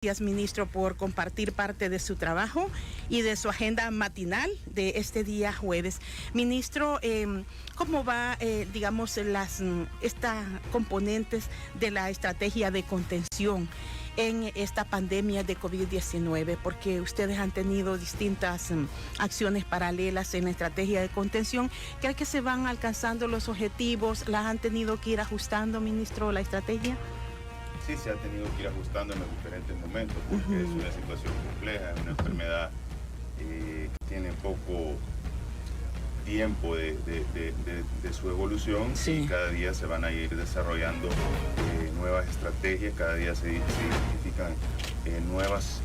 Gracias, ministro, por compartir parte de su trabajo y de su agenda matinal de este día jueves. Ministro, ¿cómo va, digamos, estas componentes de la estrategia de contención en esta pandemia de COVID-19? Porque ustedes han tenido distintas acciones paralelas en la estrategia de contención. ¿Cree que se van alcanzando los objetivos? ¿Las han tenido que ir ajustando, ministro, la estrategia? Sí, se ha tenido que ir ajustando en los diferentes momentos porque es una situación compleja, es una enfermedad que tiene poco tiempo de su evolución. Sí. Y cada día se van a ir desarrollando nuevas estrategias, cada día se identifican nuevas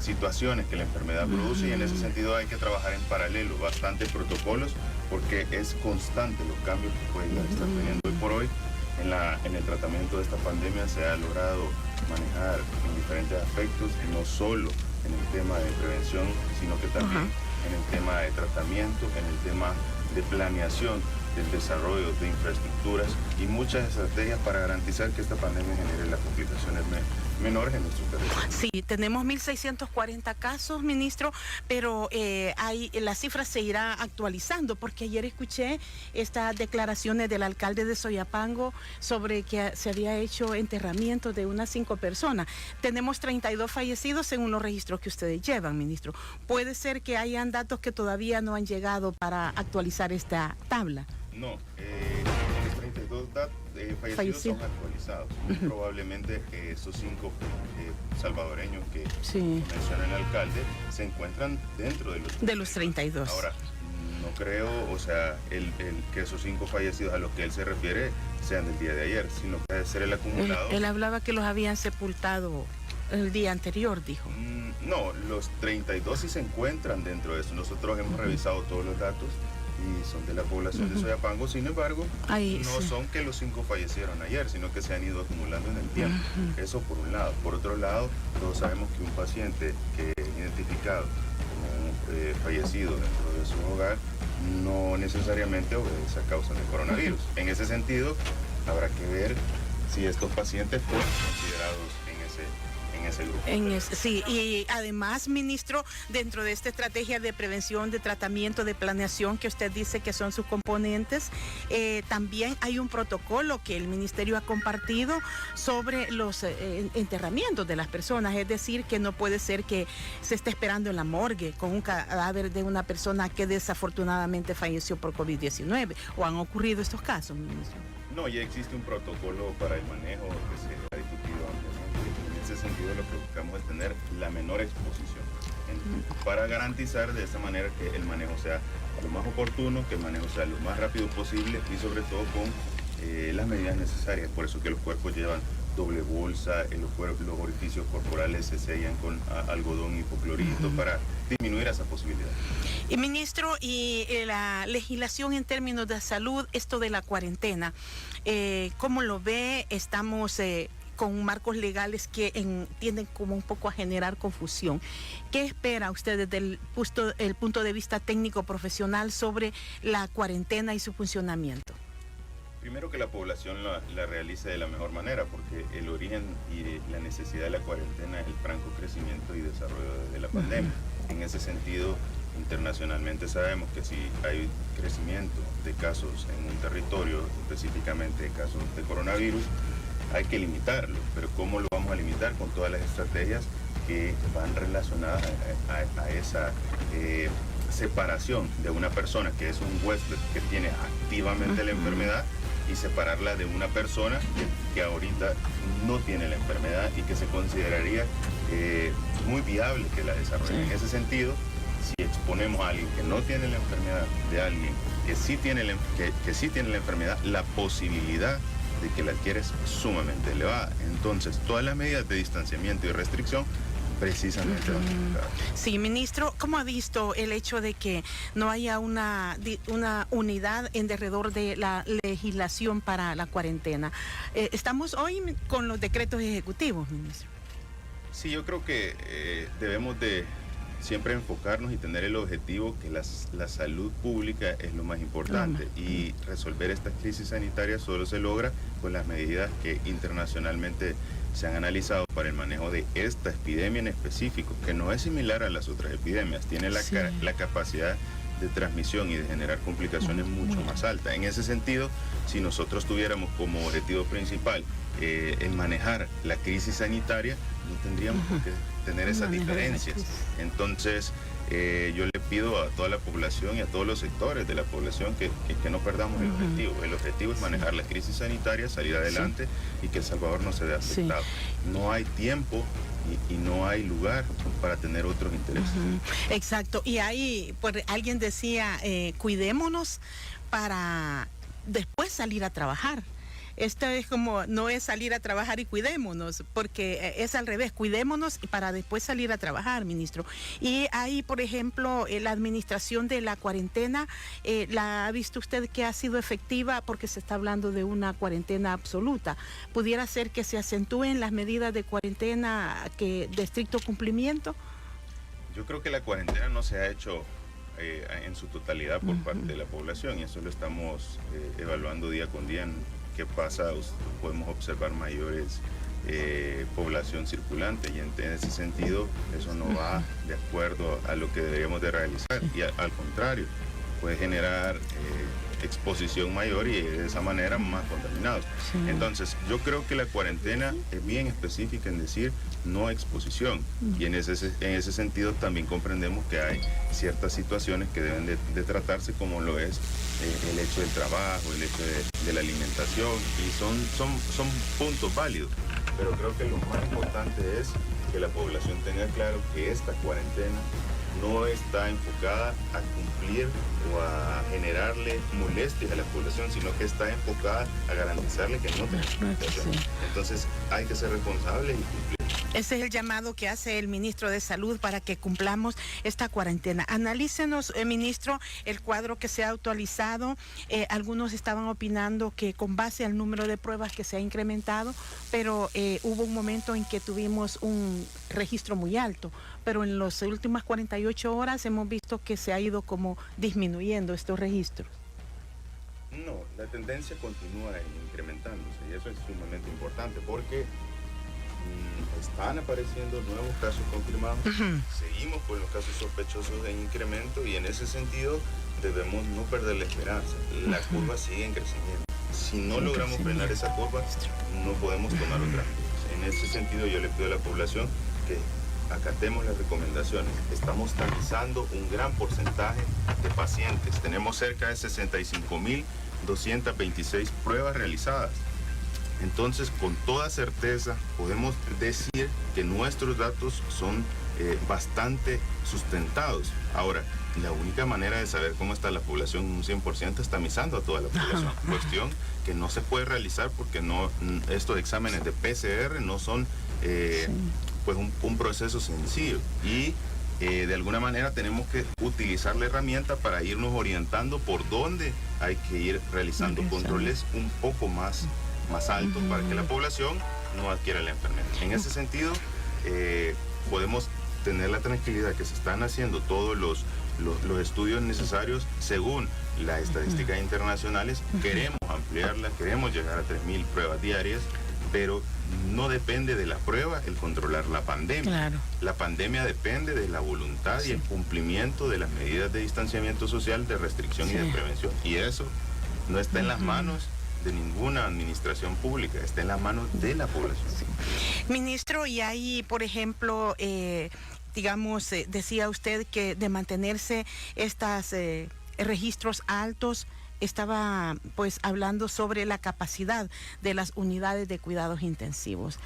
situaciones que la enfermedad produce y en ese sentido hay que trabajar en paralelo, bastantes protocolos porque es constante los cambios que puede estar teniendo hoy por hoy. En el tratamiento de esta pandemia se ha logrado manejar en diferentes aspectos, no solo en el tema de prevención, sino que también en el tema de tratamiento, en el tema de planeación del desarrollo de infraestructuras y muchas estrategias para garantizar que esta pandemia genere las complicaciones menores en nuestro territorio. Sí, tenemos 1.640 casos, ministro, pero la cifra se irá actualizando, porque ayer escuché estas declaraciones del alcalde de Soyapango sobre que se había hecho enterramiento de unas 5 personas. Tenemos 32 fallecidos según los registros que ustedes llevan, ministro. ¿Puede ser que hayan datos que todavía no han llegado para actualizar esta tabla? No, los 32 fallecidos son actualizados. Probablemente esos 5 salvadoreños que menciona el alcalde se encuentran dentro de los 32. Ahora, no creo, que esos 5 fallecidos a los que él se refiere sean del día de ayer, sino que debe ser el acumulado. Él hablaba que los habían sepultado el día anterior, dijo. No, los 32 sí se encuentran dentro de eso. Nosotros hemos revisado todos los datos y son de la población de Soyapango, sin embargo, no son que los 5 fallecieron ayer, sino que se han ido acumulando en el tiempo. Eso por un lado. Por otro lado, todos sabemos que un paciente que es identificado como fallecido dentro de su hogar no necesariamente obedece a causa del coronavirus. En ese sentido, habrá que ver si estos pacientes fueron considerados en ese grupo. Sí, y además, ministro, dentro de esta estrategia de prevención, de tratamiento, de planeación que usted dice que son sus componentes, también hay un protocolo que el ministerio ha compartido sobre los enterramientos de las personas, es decir, que no puede ser que se esté esperando en la morgue con un cadáver de una persona que desafortunadamente falleció por COVID-19, ¿o han ocurrido estos casos, ministro? No, ya existe un protocolo para el manejo que se ha discutido ampliamente. En ese sentido, lo que buscamos es tener la menor exposición para garantizar de esa manera que el manejo sea lo más oportuno, que el manejo sea lo más rápido posible y sobre todo con las medidas necesarias. Por eso que los cuerpos llevan doble bolsa, los orificios corporales se sellan con algodón hipoclorito para disminuir esa posibilidad. Y ministro, y la legislación en términos de salud, esto de la cuarentena, ¿cómo lo ve? Estamos con marcos legales que tienden como un poco a generar confusión. ¿Qué espera usted desde el punto de vista técnico profesional sobre la cuarentena y su funcionamiento? Primero, que la población la realice de la mejor manera, porque el origen y la necesidad de la cuarentena es el franco crecimiento y desarrollo de la pandemia. En ese sentido, internacionalmente sabemos que si hay crecimiento de casos en un territorio, específicamente casos de coronavirus, hay que limitarlo. Pero ¿cómo lo vamos a limitar? Con todas las estrategias que van relacionadas a esa separación de una persona que es un huésped que tiene activamente la enfermedad y separarla de una persona que ahorita no tiene la enfermedad y que se consideraría muy viable que la desarrolle. En ese sentido, si exponemos a alguien que no tiene la enfermedad de alguien que sí tiene la enfermedad, la posibilidad de que la adquiere es sumamente elevada. Entonces, todas las medidas de distanciamiento y restricción precisamente van a afectar. Sí, ministro, ¿cómo ha visto el hecho de que no haya una unidad en derredor de la legislación para la cuarentena? Estamos hoy con los decretos ejecutivos, ministro. Sí, yo creo que debemos de siempre enfocarnos y tener el objetivo que la salud pública es lo más importante, y resolver esta crisis sanitaria solo se logra con las medidas que internacionalmente se han analizado para el manejo de esta epidemia en específico, que no es similar a las otras epidemias, tiene la capacidad de transmisión y de generar complicaciones mucho más alta. En ese sentido, si nosotros tuviéramos como objetivo principal el manejar la crisis sanitaria, no tendríamos por qué tener esas diferencias. Entonces, yo le pido a toda la población y a todos los sectores de la población que no perdamos el objetivo. El objetivo es manejar la crisis sanitaria, salir adelante y que El Salvador no se vea afectado. No hay tiempo y no hay lugar para tener otros intereses. Exacto. Y ahí pues, alguien decía, cuidémonos para después salir a trabajar. Esto es como, no es salir a trabajar y cuidémonos, porque es al revés, cuidémonos y para después salir a trabajar, ministro. Y ahí, por ejemplo, la administración de la cuarentena, ¿la ha visto usted que ha sido efectiva? Porque se está hablando de una cuarentena absoluta. ¿Pudiera ser que se acentúen las medidas de cuarentena de estricto cumplimiento? Yo creo que la cuarentena no se ha hecho en su totalidad por parte de la población, y eso lo estamos evaluando día con día. ¿Qué pasa? Podemos observar mayores población circulante, y en ese sentido eso no va de acuerdo a lo que deberíamos de realizar, y al contrario, puede generar exposición mayor y de esa manera más contaminados. Entonces yo creo que la cuarentena es bien específica en decir no exposición, y en ese sentido también comprendemos que hay ciertas situaciones que deben de tratarse, como lo es el hecho del trabajo, el hecho de la alimentación, y son puntos válidos, pero creo que lo más importante es que la población tenga claro que esta cuarentena no está enfocada a cumplir o a generarle molestias a la población, sino que está enfocada a garantizarle que no tenga complicación. Entonces hay que ser responsables y cumplir. Ese es el llamado que hace el ministro de Salud para que cumplamos esta cuarentena. Analícenos, ministro, el cuadro que se ha actualizado. Algunos estaban opinando que con base al número de pruebas que se ha incrementado, pero hubo un momento en que tuvimos un registro muy alto, pero en las últimas 48 horas hemos visto que se ha ido como disminuyendo estos registros. No, la tendencia continúa incrementándose, y eso es sumamente importante porque están apareciendo nuevos casos confirmados, seguimos con los casos sospechosos en incremento, y en ese sentido debemos no perder la esperanza. La curva sigue en crecimiento. Si no logramos frenar esa curva, no podemos tomar otras medidas. En ese sentido yo le pido a la población que acatemos las recomendaciones. Estamos tanizando un gran porcentaje de pacientes. Tenemos cerca de 65.226 pruebas realizadas. Entonces, con toda certeza, podemos decir que nuestros datos son bastante sustentados. Ahora, la única manera de saber cómo está la población un 100% es tamizando a toda la población. Cuestión que no se puede realizar porque estos exámenes de PCR no son pues un proceso sencillo. Y de alguna manera tenemos que utilizar la herramienta para irnos orientando por dónde hay que ir realizando controles un poco más altos para que la población no adquiera la enfermedad. En ese sentido, podemos tener la tranquilidad que se están haciendo todos los estudios necesarios según las estadísticas internacionales. Queremos ampliarla, queremos llegar a 3.000 pruebas diarias, pero no depende de la prueba el controlar la pandemia. Claro. La pandemia depende de la voluntad y el cumplimiento de las medidas de distanciamiento social, de restricción y de prevención. Y eso no está en las manos de ninguna administración pública, está en las manos de la población. Ministro, y ahí, por ejemplo, digamos, decía usted que de mantenerse estos registros altos, estaba pues hablando sobre la capacidad de las unidades de cuidados intensivos.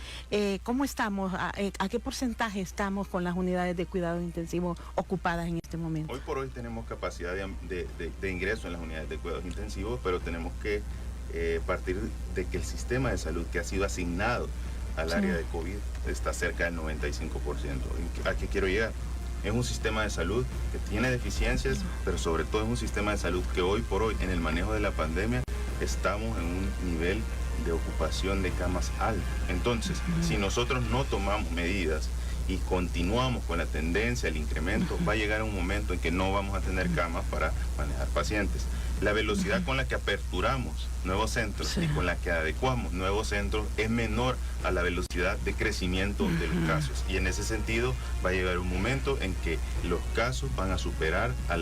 ¿Cómo estamos? ¿A qué porcentaje estamos con las unidades de cuidados intensivos ocupadas en este momento? Hoy por hoy tenemos capacidad de ingreso en las unidades de cuidados intensivos, pero tenemos que partir de que el sistema de salud que ha sido asignado al área de COVID está cerca del 95%. ¿A qué quiero llegar? Es un sistema de salud que tiene deficiencias, pero sobre todo es un sistema de salud que hoy por hoy, en el manejo de la pandemia, estamos en un nivel de ocupación de camas alto. Entonces, si nosotros no tomamos medidas y continuamos con la tendencia, el incremento, va a llegar un momento en que no vamos a tener camas para manejar pacientes. La velocidad con la que aperturamos nuevos centros y con la que adecuamos nuevos centros es menor a la velocidad de crecimiento de los casos. Y en ese sentido va a llegar un momento en que los casos van a superar a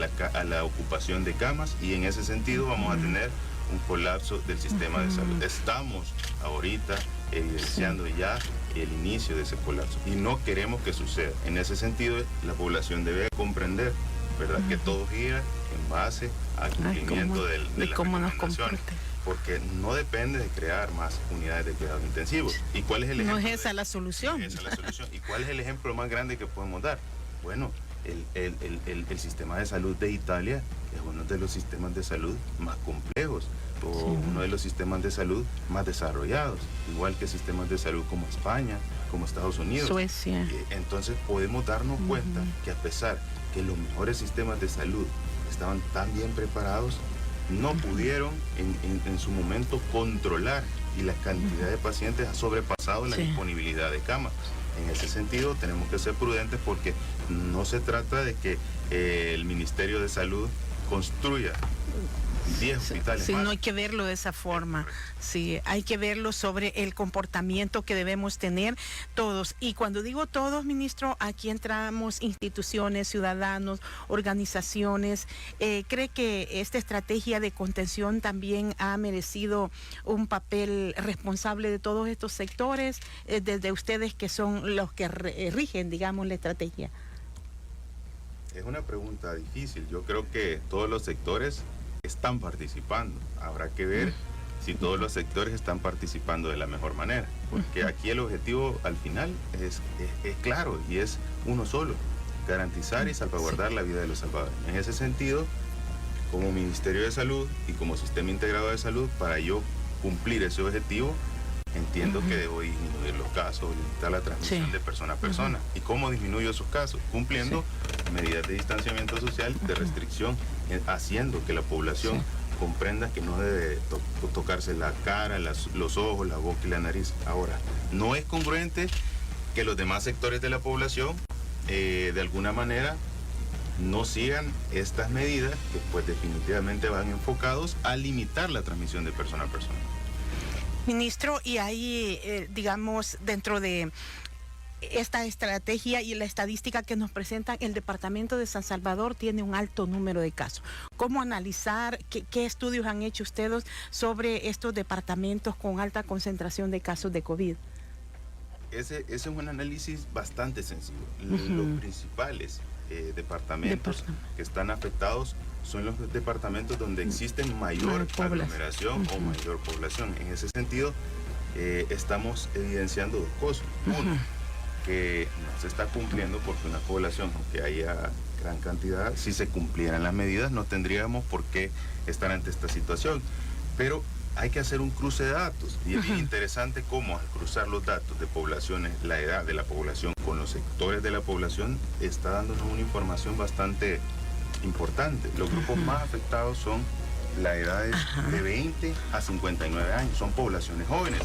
la ocupación de camas, y en ese sentido vamos a tener un colapso del sistema de salud. Estamos ahorita evidenciando ya el inicio de ese colapso y no queremos que suceda. En ese sentido, la población debe comprender, ¿verdad?, que todo gira en base al cumplimiento de las recomendaciones, porque no depende de crear más unidades de cuidados intensivos. ¿Y cuál es el ejemplo? No es esa la solución. Esa es la solución. ¿Y cuál es el ejemplo más grande que podemos dar? Bueno, el sistema de salud de Italia es uno de los sistemas de salud más complejos, uno de los sistemas de salud más desarrollados, igual que sistemas de salud como España, como Estados Unidos, Suecia. Entonces podemos darnos cuenta que a pesar que los mejores sistemas de salud estaban tan bien preparados, no pudieron en su momento controlar, y la cantidad de pacientes ha sobrepasado la disponibilidad de camas. En ese sentido tenemos que ser prudentes, porque no se trata de que el Ministerio de Salud construya 10 hospitales Sí, más. no hay que verlo de esa forma. Sí, hay que verlo sobre el comportamiento que debemos tener todos. Y cuando digo todos, ministro, aquí entramos instituciones, ciudadanos, organizaciones. ¿Cree que esta estrategia de contención también ha merecido un papel responsable de todos estos sectores, desde ustedes que son los que rigen, digamos, la estrategia? Es una pregunta difícil. Yo creo que todos los sectores están participando. Habrá que ver si todos los sectores están participando de la mejor manera, porque aquí el objetivo al final es claro, y es uno solo: garantizar y salvaguardar la vida de los salvadoreños. En ese sentido, como Ministerio de Salud y como Sistema Integrado de Salud, para yo cumplir ese objetivo, entiendo que debo disminuir los casos, limitar la transmisión de persona a persona. ¿Y cómo disminuyo esos casos? Cumpliendo medidas de distanciamiento social, de restricción, haciendo que la población comprenda que no debe tocarse la cara, los ojos, la boca y la nariz. Ahora, no es congruente que los demás sectores de la población de alguna manera no sigan estas medidas, que pues definitivamente van enfocados a limitar la transmisión de persona a persona. Ministro, y ahí, digamos, dentro de esta estrategia y la estadística que nos presentan, el departamento de San Salvador tiene un alto número de casos. ¿Cómo analizar, qué estudios han hecho ustedes sobre estos departamentos con alta concentración de casos de COVID? Ese es un análisis bastante sencillo. Los principales departamentos que están afectados son los departamentos donde existe mayor aglomeración o mayor población. En ese sentido, estamos evidenciando dos cosas. Uno, que no se está cumpliendo, porque una población, aunque haya gran cantidad, si se cumplieran las medidas, no tendríamos por qué estar ante esta situación. Pero hay que hacer un cruce de datos, y es bien interesante cómo, al cruzar los datos de poblaciones, la edad de la población con los sectores de la población, está dándonos una información bastante importante. Los grupos más afectados son las edades de 20 a 59 años, son poblaciones jóvenes,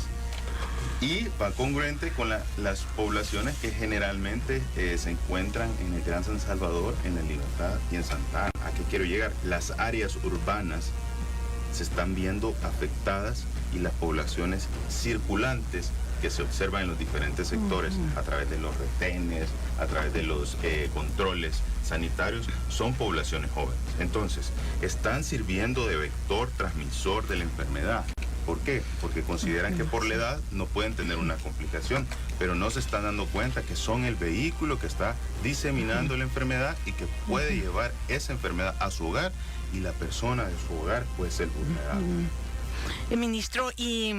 y va congruente con las poblaciones que generalmente se encuentran en el Gran San Salvador, en La Libertad y en Santa Ana. ¿A qué quiero llegar? Las áreas urbanas se están viendo afectadas, y las poblaciones circulantes que se observan en los diferentes sectores a través de los retenes, a través de los controles sanitarios, son poblaciones jóvenes. Entonces, están sirviendo de vector transmisor de la enfermedad. ¿Por qué? Porque consideran que por la edad no pueden tener una complicación, pero no se están dando cuenta que son el vehículo que está diseminando la enfermedad y que puede llevar esa enfermedad a su hogar, y la persona de su hogar puede ser vulnerable. Ministro, y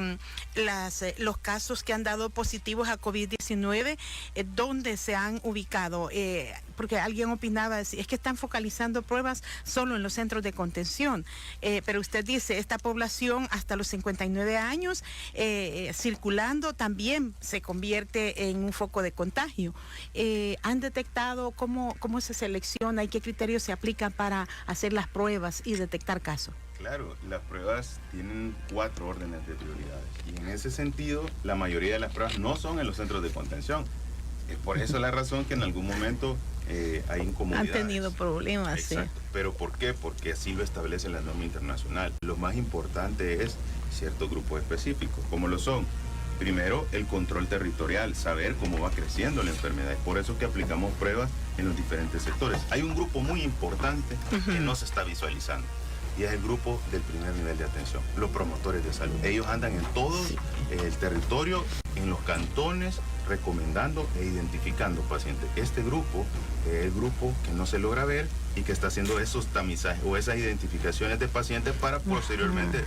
los casos que han dado positivos a COVID-19, ¿dónde se han ubicado? Porque alguien opinaba, es que están focalizando pruebas solo en los centros de contención, pero usted dice, esta población hasta los 59 años circulando también se convierte en un foco de contagio. ¿Han detectado cómo se selecciona y qué criterios se aplican para hacer las pruebas y detectar casos? Claro, las pruebas tienen 4 órdenes de prioridades, y en ese sentido la mayoría de las pruebas no son en los centros de contención. Es por eso la razón que en algún momento hay incomodidades. Han tenido problemas, exacto. Sí. ¿Pero por qué? Porque así lo establece la norma internacional. Lo más importante es ciertos grupos específicos, como lo son. Primero, el control territorial, saber cómo va creciendo la enfermedad. Es por eso que aplicamos pruebas en los diferentes sectores. Hay un grupo muy importante que no se está visualizando, y es el grupo del primer nivel de atención, los promotores de salud. Ellos andan en todo el territorio, en los cantones, recomendando e identificando pacientes. Este grupo es el grupo que no se logra ver y que está haciendo esos tamizajes o esas identificaciones de pacientes para posteriormente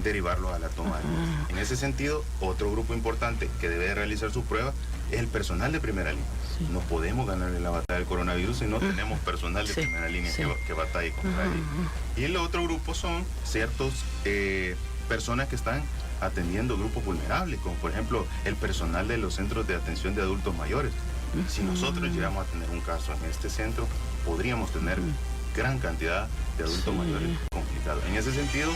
derivarlos a la toma de muestras. En ese sentido, otro grupo importante que debe de realizar sus pruebas es el personal de primera línea. Sí. No podemos ganar en la batalla del coronavirus si no tenemos personal de primera línea que batalle contra ello. Y el otro grupo son ciertos personas que están atendiendo grupos vulnerables, como por ejemplo el personal de los centros de atención de adultos mayores. Si nosotros llegamos a tener un caso en este centro, podríamos tener gran cantidad de adultos mayores complicados. En ese sentido,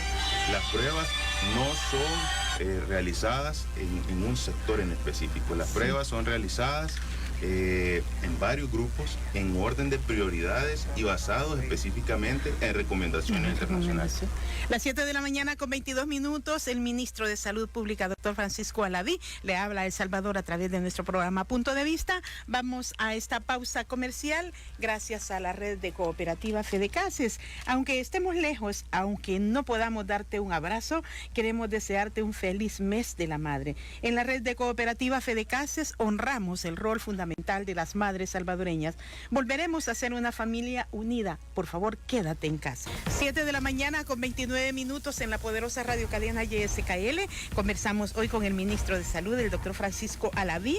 las pruebas no son realizadas en un sector en específico. Las pruebas son realizadas en varios grupos, en orden de prioridades y basados específicamente en recomendaciones internacionales. Las 7 de la mañana con 22 minutos, el ministro de Salud Pública, doctor Francisco Alaví, le habla a El Salvador a través de nuestro programa Punto de Vista. Vamos a esta pausa comercial gracias a la red de cooperativa Fedecases. Aunque estemos lejos, aunque no podamos darte un abrazo, queremos desearte un feliz mes de la madre. En la red de cooperativa Fedecases honramos el rol fundamental de las madres salvadoreñas. Volveremos a ser una familia unida. Por favor, quédate en casa. 7 de la mañana con 29 minutos en la poderosa radio cadena YSKL. Conversamos hoy con el ministro de Salud, el doctor Francisco Alaví.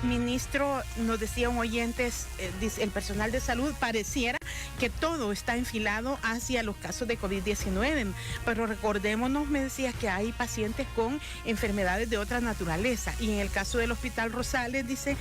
Ministro, nos decía un oyente, dice, el personal de salud pareciera que todo está enfilado hacia los casos de COVID-19, pero recordémonos, me decía, que hay pacientes con enfermedades de otra naturaleza, y en el caso del Hospital Rosales, dice,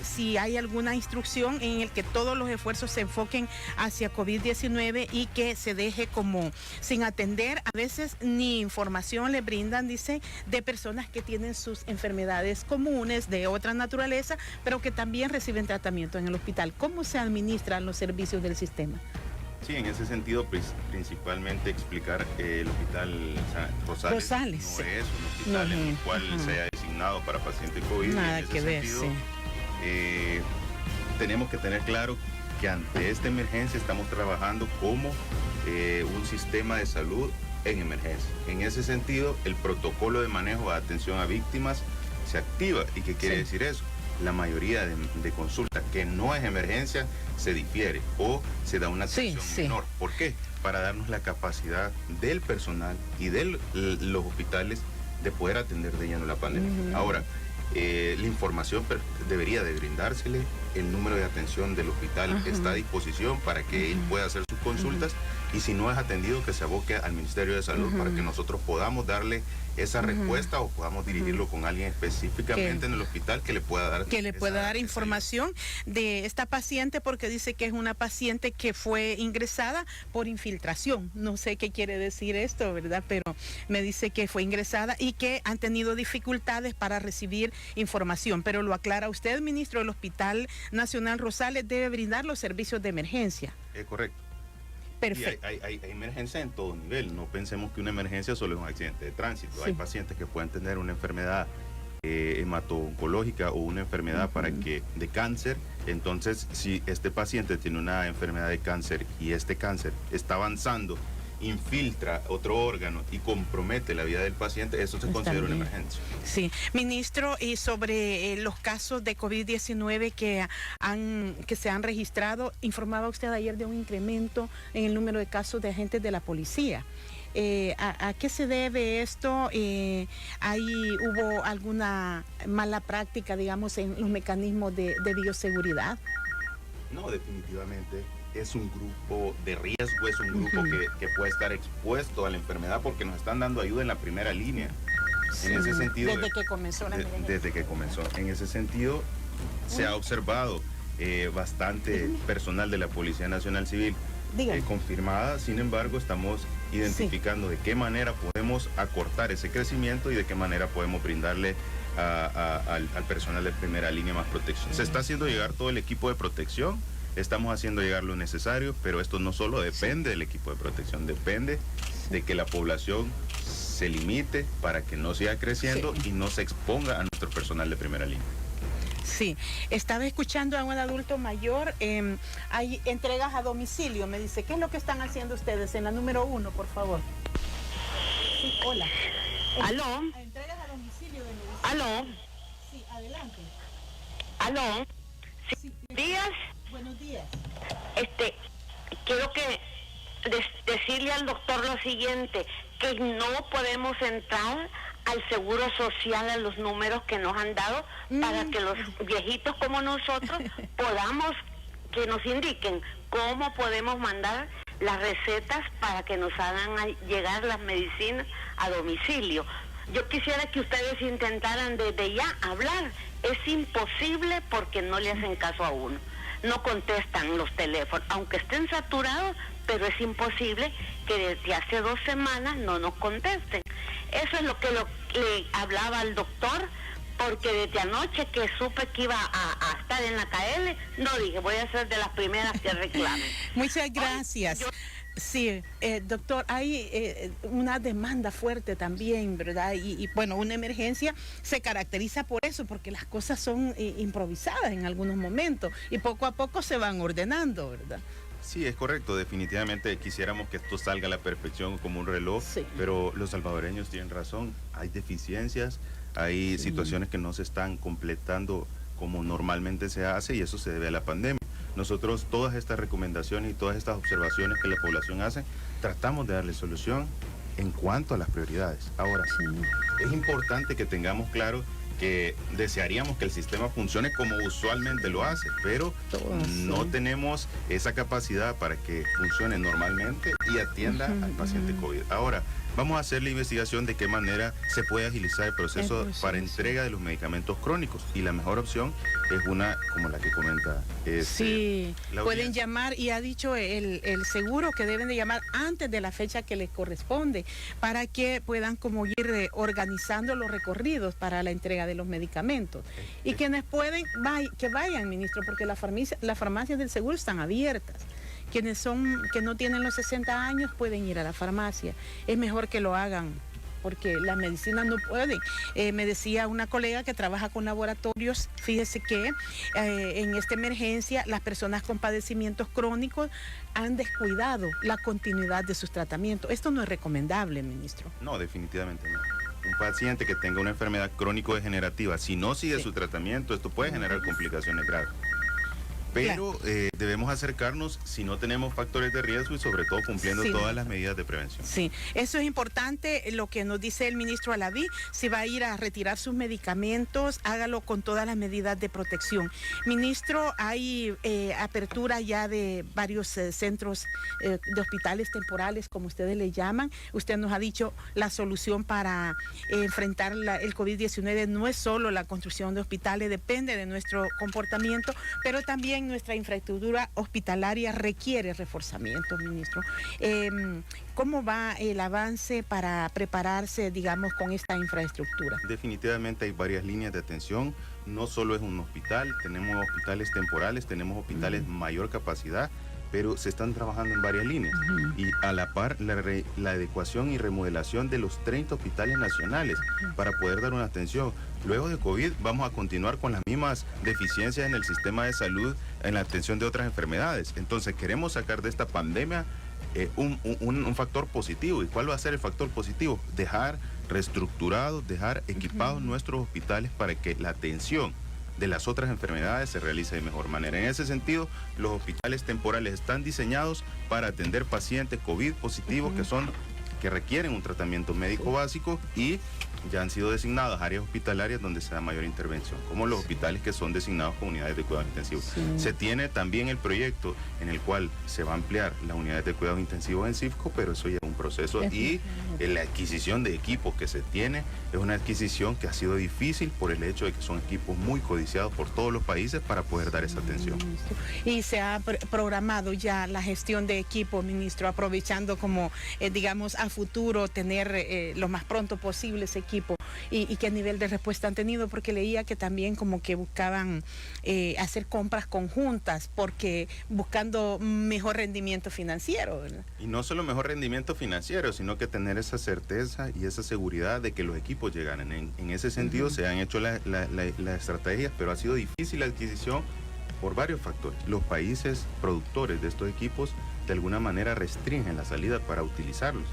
si hay alguna instrucción en el que todos los esfuerzos se enfoquen hacia COVID-19 y que se deje como sin atender. A veces ni información le brindan, dice, de personas que tienen sus enfermedades comunes de otra naturaleza, pero que también reciben tratamiento en el hospital. ¿Cómo se administran los servicios del sistema? Sí, en ese sentido, principalmente explicar el Hospital Rosales no es un hospital en el cual se haya designado para pacientes COVID. Nada en ese que sentido, ver, tenemos que tener claro que ante esta emergencia estamos trabajando como un sistema de salud en emergencia. En ese sentido, el protocolo de manejo de atención a víctimas se activa. ¿Y qué quiere decir eso? La mayoría de consultas que no es emergencia se difiere o se da una atención menor. ¿Por qué? Para darnos la capacidad del personal y de los hospitales de poder atender de lleno la pandemia. Ahora, la información debería de brindársele, el número de atención del hospital está a disposición para que él pueda hacer sus consultas, y si no es atendido, que se aboque al Ministerio de Salud para que nosotros podamos darle esa respuesta o podamos dirigirlo con alguien específicamente en el hospital que le pueda dar información de esta paciente, porque dice que es una paciente que fue ingresada por infiltración. No sé qué quiere decir esto, ¿verdad? Pero me dice que fue ingresada y que han tenido dificultades para recibir información. Pero lo aclara usted, ministro, el Hospital Nacional Rosales debe brindar los servicios de emergencia. Correcto. Perfecto. Y hay emergencia en todo nivel. No pensemos que una emergencia solo es un accidente de tránsito. Hay pacientes que pueden tener una enfermedad hemato-oncológica o una enfermedad de cáncer. Entonces, si este paciente tiene una enfermedad de cáncer y este cáncer está avanzando, infiltra otro órgano y compromete la vida del paciente, eso se considera una emergencia. Sí, ministro, y sobre los casos de COVID-19 que se han registrado, informaba usted ayer de un incremento en el número de casos de agentes de la policía. ¿A qué se debe esto? ¿Ahí hubo alguna mala práctica, digamos, en los mecanismos de bioseguridad? No, definitivamente es un grupo de riesgo, es un grupo que puede estar expuesto a la enfermedad porque nos están dando ayuda en la primera línea. En ese sentido, desde que comenzó la emergencia. Desde que comenzó. En ese sentido, se ha observado bastante personal de la Policía Nacional Civil confirmada. Sin embargo, estamos identificando de qué manera podemos acortar ese crecimiento y de qué manera podemos brindarle al personal de primera línea más protección. Se está haciendo llegar todo el equipo de protección estamos haciendo llegar lo necesario, pero esto no solo depende del equipo de protección, depende de que la población se limite para que no siga creciendo y no se exponga a nuestro personal de primera línea. Sí, estaba escuchando a un adulto mayor, hay entregas a domicilio, me dice, ¿qué es lo que están haciendo ustedes? En la número 1, por favor. Sí, hola. ¿Aló? Entregas a domicilio de medicina. ¿Aló? Sí, adelante. ¿Aló? Sí, ¿Días? buenos días. Quiero que decirle al doctor lo siguiente, que no podemos entrar al seguro social a los números que nos han dado para que los viejitos como nosotros podamos, que nos indiquen cómo podemos mandar las recetas para que nos hagan llegar las medicinas a domicilio. Yo quisiera que ustedes intentaran desde ya hablar. Es imposible porque no le hacen caso a uno. No contestan los teléfonos, aunque estén saturados, pero es imposible que desde hace 2 semanas no nos contesten. Eso es lo que le hablaba al doctor, porque desde anoche que supe que iba a estar en la KL, no dije, voy a ser de las primeras que reclamen. Muchas gracias. Sí, doctor, hay una demanda fuerte también, ¿verdad? Y bueno, una emergencia se caracteriza por eso, porque las cosas son improvisadas en algunos momentos y poco a poco se van ordenando, ¿verdad? Sí, es correcto. Definitivamente quisiéramos que esto salga a la perfección como un reloj, pero los salvadoreños tienen razón. Hay deficiencias, hay situaciones que no se están completando como normalmente se hace y eso se debe a la pandemia. Nosotros todas estas recomendaciones y todas estas observaciones que la población hace, tratamos de darle solución en cuanto a las prioridades. Ahora, es importante que tengamos claro que desearíamos que el sistema funcione como usualmente lo hace, pero no tenemos esa capacidad para que funcione normalmente y atienda al paciente COVID. Ahora, vamos a hacer la investigación de qué manera se puede agilizar el proceso para entrega de los medicamentos crónicos y la mejor opción es una como la que comenta. Sí, pueden llamar y ha dicho el seguro que deben de llamar antes de la fecha que les corresponde para que puedan como ir organizando los recorridos para la entrega de los medicamentos. Y quienes pueden, que vayan, ministro, porque las farmacias del seguro están abiertas. Quienes que no tienen los 60 años pueden ir a la farmacia. Es mejor que lo hagan porque las medicinas no pueden. Me decía una colega que trabaja con laboratorios, fíjese que en esta emergencia las personas con padecimientos crónicos han descuidado la continuidad de sus tratamientos. Esto no es recomendable, ministro. No, definitivamente no. Un paciente que tenga una enfermedad crónico-degenerativa, si no sigue su tratamiento, esto puede generar complicaciones graves. Pero debemos acercarnos si no tenemos factores de riesgo y sobre todo cumpliendo todas las medidas de prevención. Sí, eso es importante lo que nos dice el ministro Alaví. Si va a ir a retirar sus medicamentos, hágalo con todas las medidas de protección. Ministro, hay apertura ya de varios centros de hospitales temporales, como ustedes le llaman. Usted nos ha dicho la solución para enfrentar el COVID-19 no es solo la construcción de hospitales, depende de nuestro comportamiento, pero también nuestra infraestructura hospitalaria requiere reforzamiento, ministro. ¿Cómo va el avance para prepararse, digamos, con esta infraestructura? Definitivamente hay varias líneas de atención. No solo es un hospital, tenemos hospitales temporales, tenemos hospitales mayor capacidad, pero se están trabajando en varias líneas. Y a la par, la adecuación y remodelación de los 30 hospitales nacionales para poder dar una atención. Luego de COVID vamos a continuar con las mismas deficiencias en el sistema de salud, en la atención de otras enfermedades. Entonces queremos sacar de esta pandemia un factor positivo. ¿Y cuál va a ser el factor positivo? Dejar reestructurados, dejar equipados nuestros hospitales para que la atención de las otras enfermedades se realice de mejor manera. En ese sentido, los hospitales temporales están diseñados para atender pacientes COVID positivos que requieren un tratamiento médico básico y ya han sido designadas áreas hospitalarias donde se da mayor intervención, como los hospitales que son designados con unidades de cuidados intensivos. Se tiene también el proyecto en el cual se va a ampliar las unidades de cuidados intensivos en CIFCO, pero eso ya es un proceso y la adquisición de equipos que se tiene es una adquisición que ha sido difícil por el hecho de que son equipos muy codiciados por todos los países para poder dar esa atención. Y se ha programado ya la gestión de equipos, ministro, aprovechando como, digamos, a futuro tener lo más pronto posible ese equipo. y qué nivel de respuesta han tenido, porque leía que también como que buscaban hacer compras conjuntas, porque buscando mejor rendimiento financiero, ¿verdad? Y no solo mejor rendimiento financiero, sino que tener esa certeza y esa seguridad de que los equipos llegaran. En ese sentido se han hecho las estrategias, pero ha sido difícil la adquisición por varios factores. Los países productores de estos equipos de alguna manera restringen la salida para utilizarlos.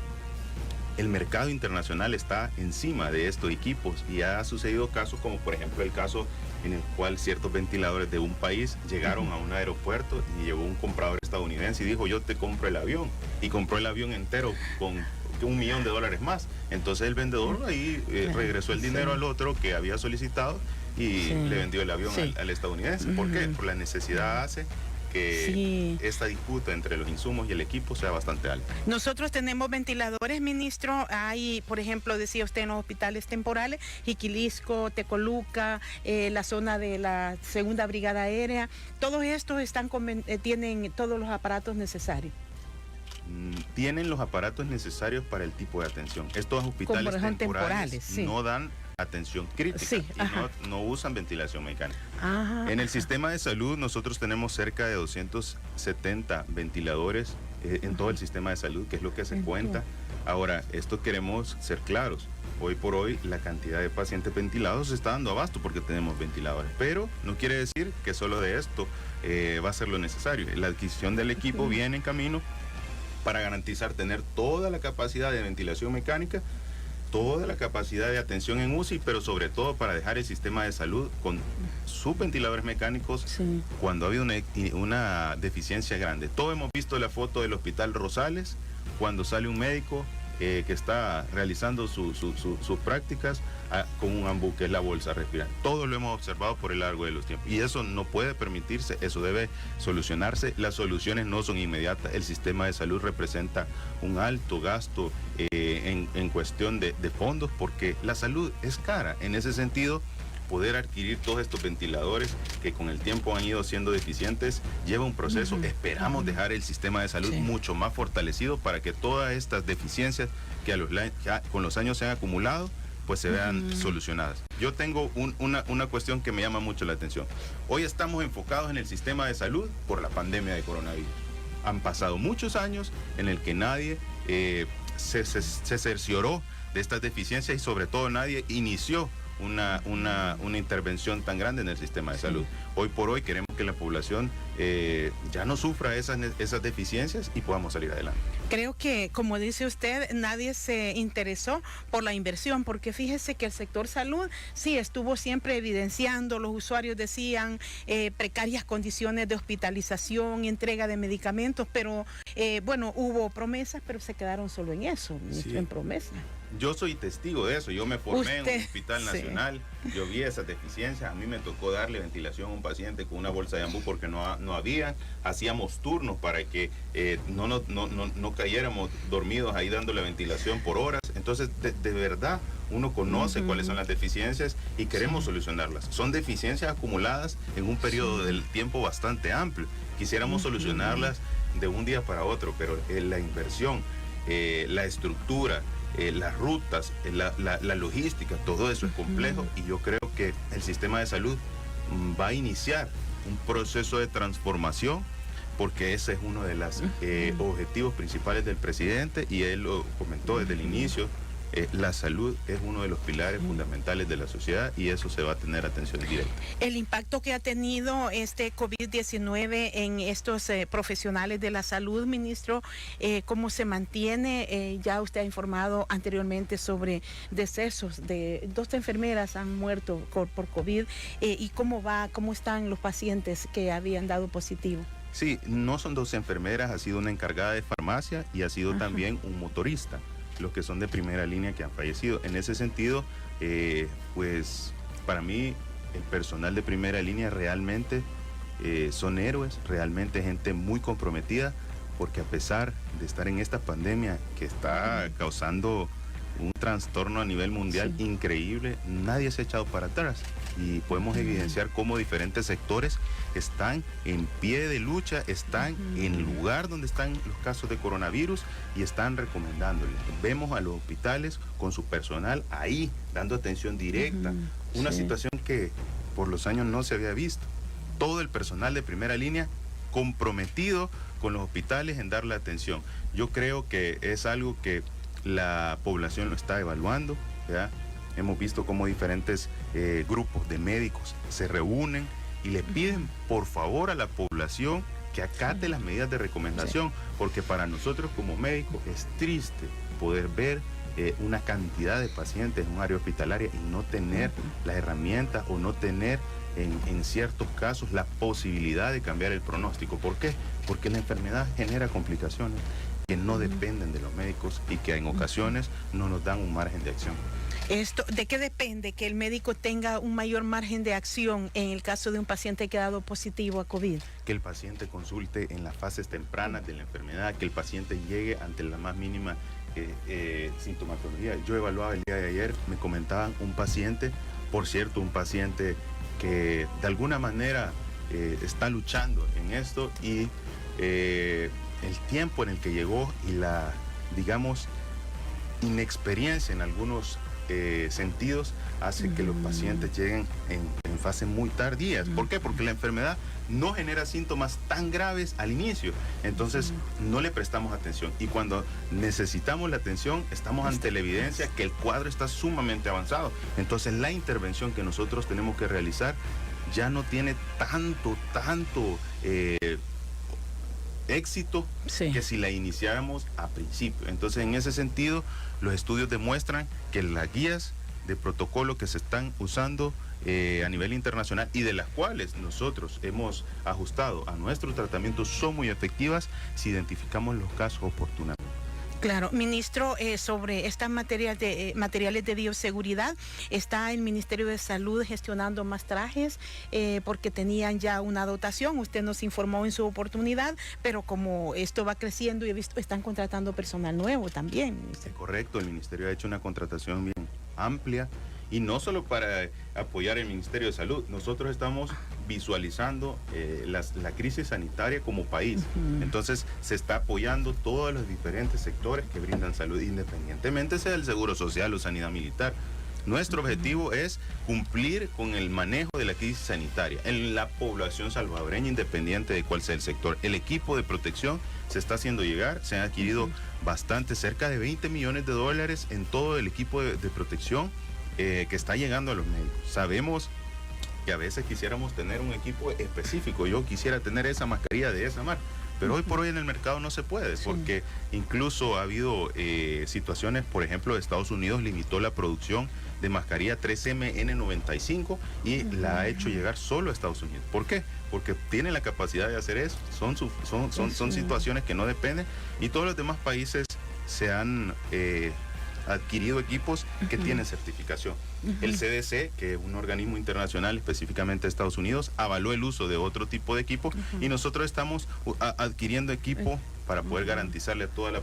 El mercado internacional está encima de estos equipos y ha sucedido casos como por ejemplo el caso en el cual ciertos ventiladores de un país llegaron a un aeropuerto y llegó un comprador estadounidense y dijo: yo te compro el avión, y compró el avión entero con $1 millón más. Entonces el vendedor ahí regresó el dinero al otro que había solicitado y le vendió el avión al estadounidense. ¿Por qué? Por la necesidad hace que esta disputa entre los insumos y el equipo sea bastante alta. Nosotros tenemos ventiladores, ministro. Hay, por ejemplo, decía usted, en los hospitales temporales, Jiquilisco, Tecoluca, la zona de la Segunda Brigada Aérea. Todos estos tienen todos los aparatos necesarios. Tienen los aparatos necesarios para el tipo de atención. Estos hospitales temporales no dan atención crítica y no usan ventilación mecánica. En el sistema de salud nosotros tenemos cerca de 270 ventiladores en todo el sistema de salud, que es lo que se cuenta. Ahora, esto queremos ser claros. Hoy por hoy la cantidad de pacientes ventilados se está dando abasto porque tenemos ventiladores, pero no quiere decir que solo de esto va a ser lo necesario. La adquisición del equipo viene en camino para garantizar tener toda la capacidad de ventilación mecánica, toda la capacidad de atención en UCI, pero sobre todo para dejar el sistema de salud con sus ventiladores mecánicos cuando ha habido una deficiencia grande. Todos hemos visto la foto del Hospital Rosales, cuando sale un médico que está realizando sus prácticas con un ambú, que es la bolsa respirante. Todo lo hemos observado por el largo de los tiempos y eso no puede permitirse, eso debe solucionarse. Las soluciones no son inmediatas. El sistema de salud representa un alto gasto en cuestión de fondos, porque la salud es cara. En ese sentido, poder adquirir todos estos ventiladores que con el tiempo han ido siendo deficientes lleva un proceso. Esperamos dejar el sistema de salud mucho más fortalecido para que todas estas deficiencias que con los años se han acumulado pues se vean solucionadas. Yo tengo una cuestión que me llama mucho la atención. Hoy estamos enfocados en el sistema de salud por la pandemia de coronavirus. Han pasado muchos años en el que nadie se cercioró de estas deficiencias y sobre todo nadie inició una intervención tan grande en el sistema de salud. Hoy por hoy queremos que la población ya no sufra esas deficiencias y podamos salir adelante. Creo que, como dice usted, nadie se interesó por la inversión, porque fíjese que el sector salud sí estuvo siempre evidenciando, los usuarios decían precarias condiciones de hospitalización, entrega de medicamentos, pero bueno, hubo promesas, pero se quedaron solo en eso, en promesas. Yo soy testigo de eso. Yo me formé en un hospital nacional, yo vi esas deficiencias. A mí me tocó darle ventilación a un paciente con una bolsa de ambú porque no había. Hacíamos turnos para que no cayéramos dormidos ahí dándole ventilación por horas. Entonces, de verdad, uno conoce cuáles son las deficiencias y queremos solucionarlas. Son deficiencias acumuladas en un periodo del tiempo bastante amplio. Quisiéramos solucionarlas de un día para otro, pero la inversión, la estructura, las rutas, la logística, todo eso es complejo y yo creo que el sistema de salud va a iniciar un proceso de transformación, porque ese es uno de los objetivos principales del presidente y él lo comentó desde el inicio. La salud es uno de los pilares fundamentales de la sociedad y eso se va a tener atención directa. El impacto que ha tenido este COVID-19 en estos profesionales de la salud, ministro, ¿cómo se mantiene? Ya usted ha informado anteriormente sobre decesos de 2 enfermeras han muerto por COVID. ¿Y cómo están los pacientes que habían dado positivo? Sí, no son 2 enfermeras, ha sido una encargada de farmacia y ha sido también un motorista, los que son de primera línea que han fallecido. En ese sentido, pues para mí el personal de primera línea realmente son héroes, realmente gente muy comprometida, porque a pesar de estar en esta pandemia que está causando un trastorno a nivel mundial increíble, nadie se ha echado para atrás y podemos evidenciar cómo diferentes sectores están en pie de lucha, están en el lugar donde están los casos de coronavirus y están recomendándoles. Vemos a los hospitales con su personal ahí dando atención directa, una situación que por los años no se había visto. Todo el personal de primera línea comprometido con los hospitales en darle atención. Yo creo que es algo que la población lo está evaluando, ¿ya? Hemos visto cómo diferentes grupos de médicos se reúnen y le piden por favor a la población que acate las medidas de recomendación, porque para nosotros como médicos es triste poder ver una cantidad de pacientes en un área hospitalaria y no tener las herramientas o no tener en ciertos casos la posibilidad de cambiar el pronóstico. ¿Por qué? Porque la enfermedad genera complicaciones que no dependen de los médicos y que en ocasiones no nos dan un margen de acción. ¿De qué depende que el médico tenga un mayor margen de acción en el caso de un paciente que ha dado positivo a COVID? Que el paciente consulte en las fases tempranas de la enfermedad, que el paciente llegue ante la más mínima sintomatología. Yo evaluaba el día de ayer, me comentaban un paciente, por cierto, un paciente que de alguna manera está luchando en esto y el tiempo en el que llegó y la, digamos, inexperiencia en algunos sentidos hace que los pacientes lleguen en fases muy tardías. ¿Por qué? Porque la enfermedad no genera síntomas tan graves al inicio, entonces no le prestamos atención y cuando necesitamos la atención estamos ante la evidencia que el cuadro está sumamente avanzado, entonces la intervención que nosotros tenemos que realizar ya no tiene tanto éxito que si la iniciáramos a principio. Entonces en ese sentido los estudios demuestran que las guías de protocolo que se están usando a nivel internacional y de las cuales nosotros hemos ajustado a nuestro tratamiento son muy efectivas si identificamos los casos oportunamente. Claro, ministro, sobre estas materiales de bioseguridad, ¿está el Ministerio de Salud gestionando más trajes? Porque tenían ya una dotación, usted nos informó en su oportunidad, pero como esto va creciendo y he visto, están contratando personal nuevo también. Es correcto, el Ministerio ha hecho una contratación bien amplia y no solo para apoyar el Ministerio de Salud, nosotros estamos visualizando la crisis sanitaria como país. Entonces se está apoyando todos los diferentes sectores que brindan salud, independientemente sea el Seguro Social o Sanidad Militar. Nuestro objetivo es cumplir con el manejo de la crisis sanitaria en la población salvadoreña, independiente de cuál sea el sector. El equipo de protección se está haciendo llegar, se han adquirido bastante, cerca de $20 millones en todo el equipo de protección que está llegando a los médicos. Sabemos que a veces quisiéramos tener un equipo específico, yo quisiera tener esa mascarilla de esa marca, pero hoy por hoy en el mercado no se puede, porque incluso ha habido situaciones, por ejemplo, Estados Unidos limitó la producción de mascarilla 3M N95 y la ha hecho llegar solo a Estados Unidos. ¿Por qué? Porque tiene la capacidad de hacer eso, son situaciones que no dependen y todos los demás países se han adquirido equipos que tienen certificación. El CDC, que es un organismo internacional específicamente de Estados Unidos, avaló el uso de otro tipo de equipo y nosotros estamos adquiriendo equipo para poder garantizarle a toda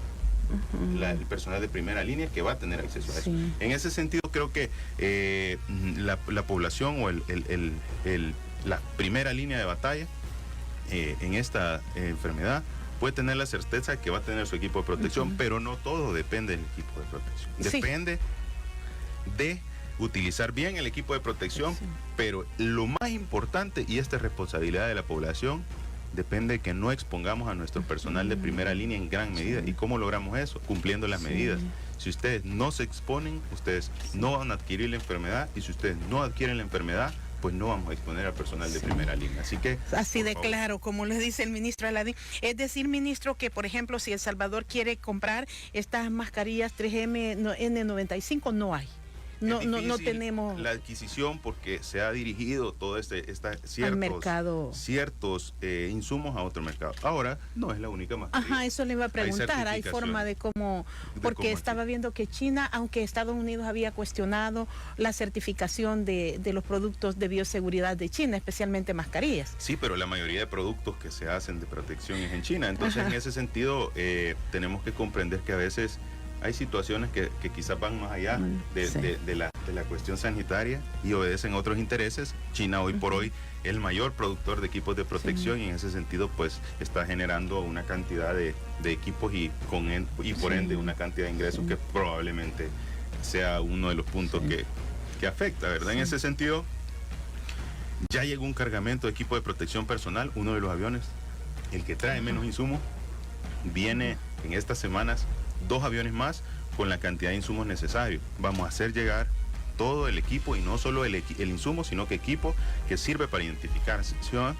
el personal de primera línea que va a tener acceso a eso. En ese sentido creo que la población o la primera línea de batalla en esta enfermedad puede tener la certeza de que va a tener su equipo de protección, pero no todo depende del equipo de protección. Depende de utilizar bien el equipo de protección, pero lo más importante, y esta es responsabilidad de la población, depende de que no expongamos a nuestro personal de primera línea en gran medida. ¿Y cómo logramos eso? Cumpliendo las medidas. Si ustedes no se exponen, ustedes no van a adquirir la enfermedad, y si ustedes no adquieren la enfermedad, pues no vamos a exponer al personal de primera línea. Así que así de claro, como le dice el ministro Aladín. Es decir, ministro, que por ejemplo, si El Salvador quiere comprar estas mascarillas 3M N95, no hay. No tenemos la adquisición porque se ha dirigido todo ciertos insumos a otro mercado. Ahora no es la única mascarilla. Ajá, eso le iba a preguntar. Hay forma de cómo, porque estaba viendo que China, aunque Estados Unidos había cuestionado la certificación de los productos de bioseguridad de China, especialmente mascarillas. Sí, pero la mayoría de productos que se hacen de protección es en China. Entonces, en ese sentido, tenemos que comprender que a veces hay situaciones que quizás van más allá de la cuestión sanitaria y obedecen otros intereses. China hoy por hoy es el mayor productor de equipos de protección y en ese sentido pues está generando una cantidad de equipos y por ende una cantidad de ingresos que probablemente sea uno de los puntos que afecta, ¿verdad? En ese sentido, ya llegó un cargamento de equipo de protección personal, uno de los aviones, el que trae menos insumos. Viene en estas semanas 2 aviones más con la cantidad de insumos necesarios. Vamos a hacer llegar todo el equipo y no solo el insumo, sino que equipo que sirve para identificación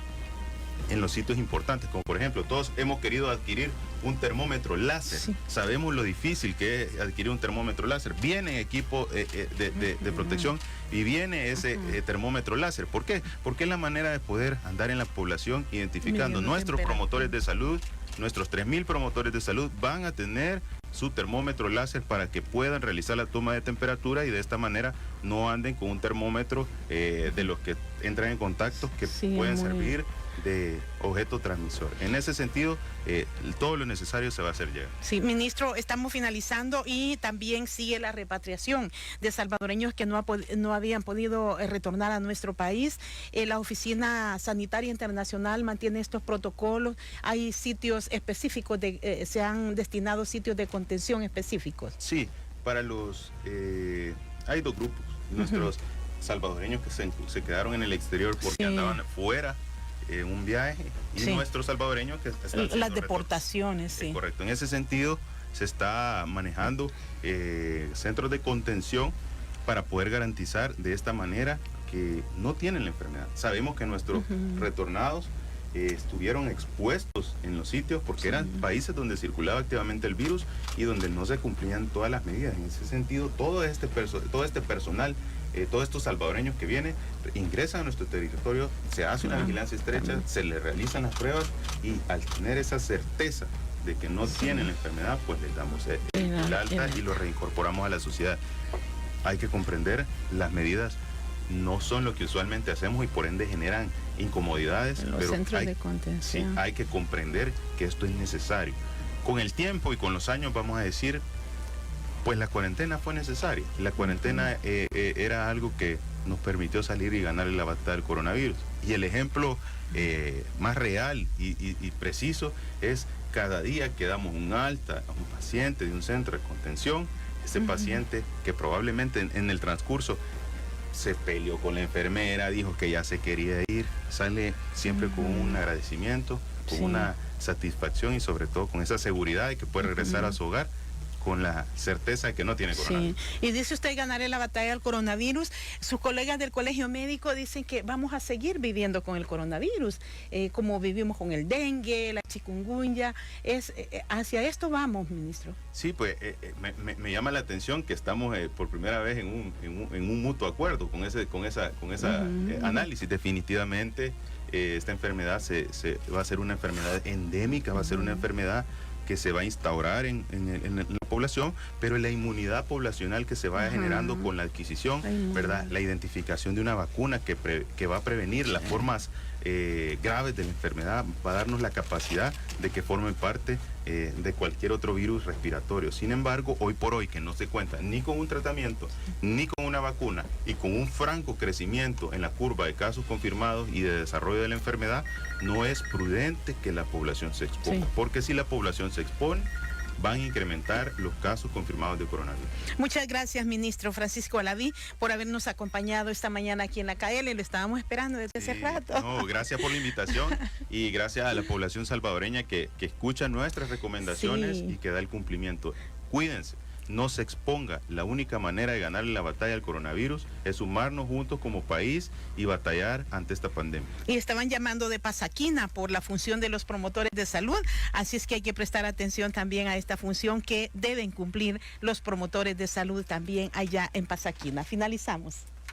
en los sitios importantes, como por ejemplo, todos hemos querido adquirir un termómetro láser. Sí. Sabemos lo difícil que es adquirir un termómetro láser. Viene equipo de protección y viene ese termómetro láser. ¿Por qué? Porque es la manera de poder andar en la población identificando nuestros promotores de salud. Nuestros 3.000 promotores de salud van a tener su termómetro láser para que puedan realizar la toma de temperatura y de esta manera no anden con un termómetro de los que entran en contacto que pueden servir de objeto transmisor. En ese sentido, todo lo necesario se va a hacer llegar. Sí, ministro, estamos finalizando y también sigue la repatriación de salvadoreños que no habían podido retornar a nuestro país. La Oficina Sanitaria Internacional mantiene estos protocolos. Hay sitios específicos, se han destinado sitios de contención específicos. Sí, para los... hay 2 grupos. Nuestros salvadoreños que se quedaron en el exterior porque andaban fuera un viaje y nuestros salvadoreños que están las deportaciones, correcto. En ese sentido se está manejando centros de contención para poder garantizar de esta manera que no tienen la enfermedad. Sabemos que nuestros retornados estuvieron expuestos en los sitios porque eran países donde circulaba activamente el virus y donde no se cumplían todas las medidas. En ese sentido, todo este personal, todos estos salvadoreños que vienen, ingresan a nuestro territorio, se hace una vigilancia estrecha, se les realizan las pruebas y al tener esa certeza de que no tienen la enfermedad, pues les damos el alta y lo reincorporamos a la sociedad. Hay que comprender, las medidas no son lo que usualmente hacemos y por ende generan incomodidades, los pero centros de contención. Hay que comprender que esto es necesario. Con el tiempo y con los años vamos a decir, pues la cuarentena fue necesaria. La cuarentena era algo que nos permitió salir y ganar la batalla del coronavirus. Y el ejemplo más real y preciso es cada día que damos un alta a un paciente de un centro de contención, ese paciente que probablemente en el transcurso se peleó con la enfermera, dijo que ya se quería ir, sale siempre con un agradecimiento, con una satisfacción y sobre todo con esa seguridad de que puede regresar a su hogar con la certeza de que no tiene coronavirus. Y dice usted, ganaré la batalla del coronavirus. Sus colegas del colegio médico dicen que vamos a seguir viviendo con el coronavirus, como vivimos con el dengue, la chikungunya. Hacia esto vamos, ministro. Sí, pues me llama la atención que estamos por primera vez en un mutuo acuerdo con ese análisis. Definitivamente esta enfermedad va a ser una enfermedad endémica, va a ser una enfermedad que se va a instaurar en la población, pero la inmunidad poblacional que se va generando con la adquisición, ¿verdad? La identificación de una vacuna que va a prevenir las formas graves de la enfermedad, va a darnos la capacidad de que formen parte de cualquier otro virus respiratorio. Sin embargo, hoy por hoy, que no se cuenta ni con un tratamiento, ni con una vacuna, y con un franco crecimiento en la curva de casos confirmados y de desarrollo de la enfermedad, no es prudente que la población se exponga, porque si la población se expone, van a incrementar los casos confirmados de coronavirus. Muchas gracias, ministro Francisco Alaví, por habernos acompañado esta mañana aquí en la KL. Lo estábamos esperando desde hace rato. No, gracias por la invitación y gracias a la población salvadoreña que escucha nuestras recomendaciones y que da el cumplimiento. Cuídense. No se exponga. La única manera de ganar la batalla al coronavirus es sumarnos juntos como país y batallar ante esta pandemia. Y estaban llamando de Pasaquina por la función de los promotores de salud, así es que hay que prestar atención también a esta función que deben cumplir los promotores de salud también allá en Pasaquina. Finalizamos.